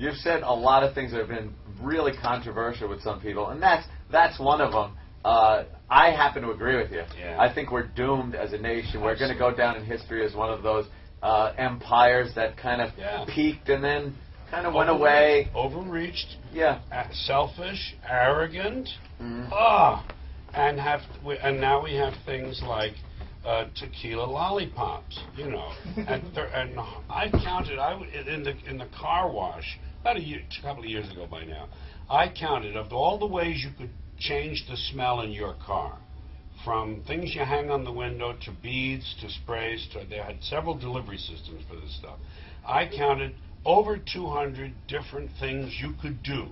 you've said a lot of things that have been really controversial with some people, and that's one of them. I happen to agree with you. Yeah. I think we're doomed as a nation. We're going to go down in history as one of those empires that kind of peaked and then kind of went away. Overreached. Yeah. Selfish, arrogant. And now we have things like tequila lollipops, you know. and I counted. In the car wash about a couple of years ago by now. I counted of all the ways you could change the smell in your car, from things you hang on the window to beads to sprays. They had several delivery systems for this stuff. I counted over 200 different things you could do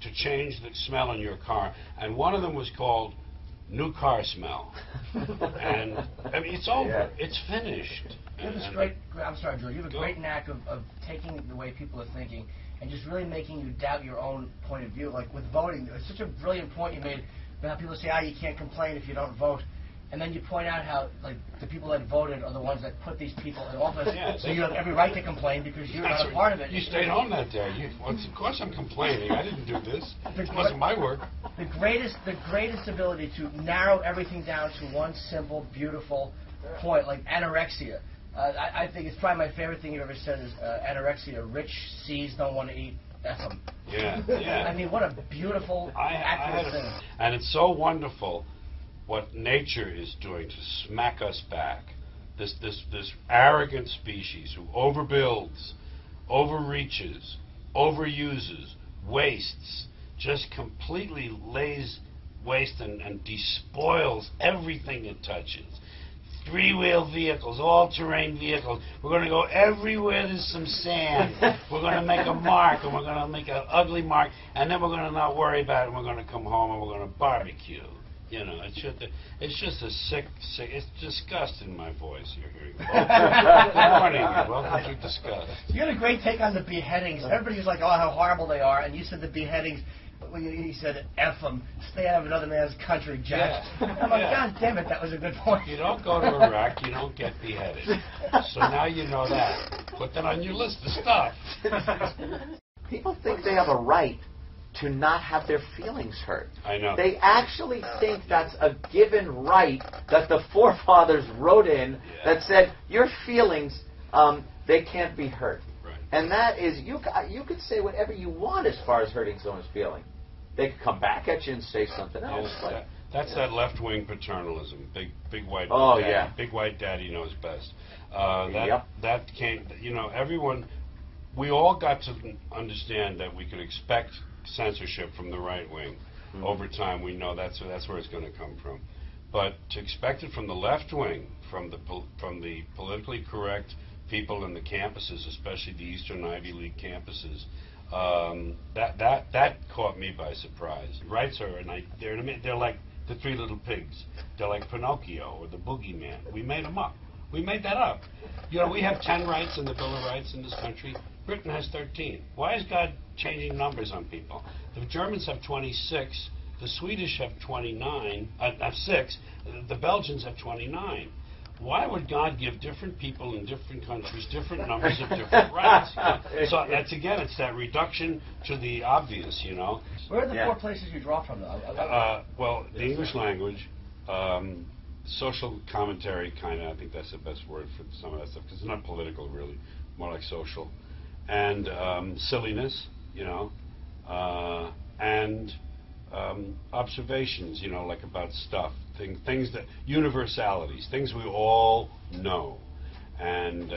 to change the smell in your car, and one of them was called new car smell. And I mean, it's over. Yeah. It's finished. You have this great. I'm sorry, Joe. You have a great knack of taking the way people are thinking and just really making you doubt your own point of view. Like with voting, it's such a brilliant point you made about how people say, you can't complain if you don't vote. And then you point out how, like, the people that voted are the ones that put these people in office. Yeah, so you have every right to complain because you're not a part of it. You stayed home that day. Of course I'm complaining. I didn't do this. It wasn't my work. The greatest ability to narrow everything down to one simple, beautiful point, like anorexia. I think it's probably my favorite thing you've ever said is anorexia. Rich C's don't want to eat F them. Yeah, yeah. I mean, what a beautiful, accurate thing. And it's so wonderful what nature is doing to smack us back. This arrogant species who overbuilds, overreaches, overuses, wastes, just completely lays waste and despoils everything it touches. Three-wheel vehicles, all-terrain vehicles. We're going to go everywhere there's some sand. We're going to make a mark, and we're going to make an ugly mark, and then we're going to not worry about it, and we're going to come home, and we're going to barbecue. You know, it's just a sick, it's disgust in my voice you're hearing. Good morning. Welcome to Disgust. You had a great take on the beheadings. Everybody was like, how horrible they are, and you said the beheadings. Well, you said, F them, stay out of another man's country, Jack. Yeah. I'm like, God damn it, that was a good point. You don't go to Iraq, you don't get beheaded. So now you know that. Put that on your list of stuff. People think they have a right to not have their feelings hurt. I know. They actually think that's a given right that the forefathers wrote in that said, your feelings, they can't be hurt. And that is, you could say whatever you want as far as hurting someone's feeling. They could come back at you and say something else. Yes, that's that left-wing paternalism. Big white. Oh, daddy, yeah. Big white daddy knows best. Yep. That came. You know, everyone. We all got to understand that we could expect censorship from the right wing. Mm-hmm. Over time, we know that's where it's going to come from. But to expect it from the left wing, from the politically correct people in the campuses, especially the Eastern Ivy League campuses, that caught me by surprise. Rights are they're like the Three Little Pigs. They're like Pinocchio or the Boogeyman. We made them up. We made that up. You know, we have 10 rights in the Bill of Rights in this country. Britain has 13. Why is God changing numbers on people? The Germans have 26. The Swedish have 29. Have 6. The Belgians have 29. Why would God give different people in different countries different numbers of different rights? So that's, again, it's that reduction to the obvious, you know. Where are the 4 places you draw from, though? Well, the English language, social commentary, kind of, I think that's the best word for some of that stuff, because it's not political, really, more like social. And silliness, you know, and observations, you know, like about stuff, things that, universalities, things we all know, and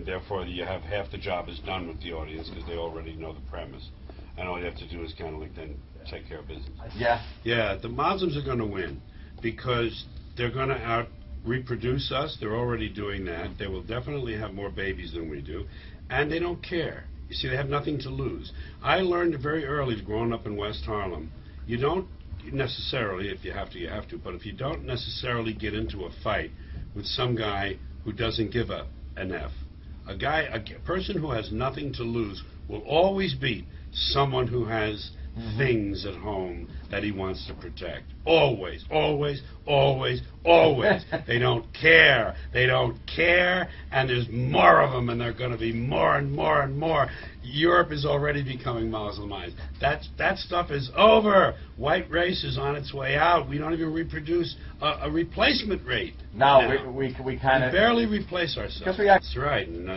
therefore you have half the job is done with the audience because they already know the premise, and all you have to do is kind of like then take care of business. Yeah. Yeah, the Muslims are going to win because they're going to out-reproduce us. They're already doing that. They will definitely have more babies than we do, and they don't care. You see, they have nothing to lose. I learned very early, growing up in West Harlem, you don't necessarily, if you have to, you have to, but if you don't necessarily get into a fight with some guy who doesn't give an F, a person who has nothing to lose will always beat someone who has things at home that he wants to protect. Always, always, always, always. They don't care. They don't care, and there's more of them, and there are going to be more and more and more. Europe is already becoming Muslimized. That stuff is over. White race is on its way out. We don't even reproduce a replacement rate. No, we kind of barely replace ourselves. That's right. And,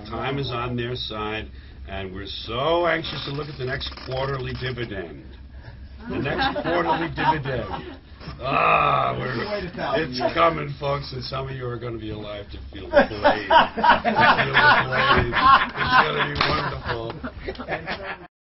time is on their side, and we're so anxious to look at the next quarterly dividend. The next quarterly dividend. It's coming, folks, and some of you are going to be alive to feel the blade. It's going to be wonderful.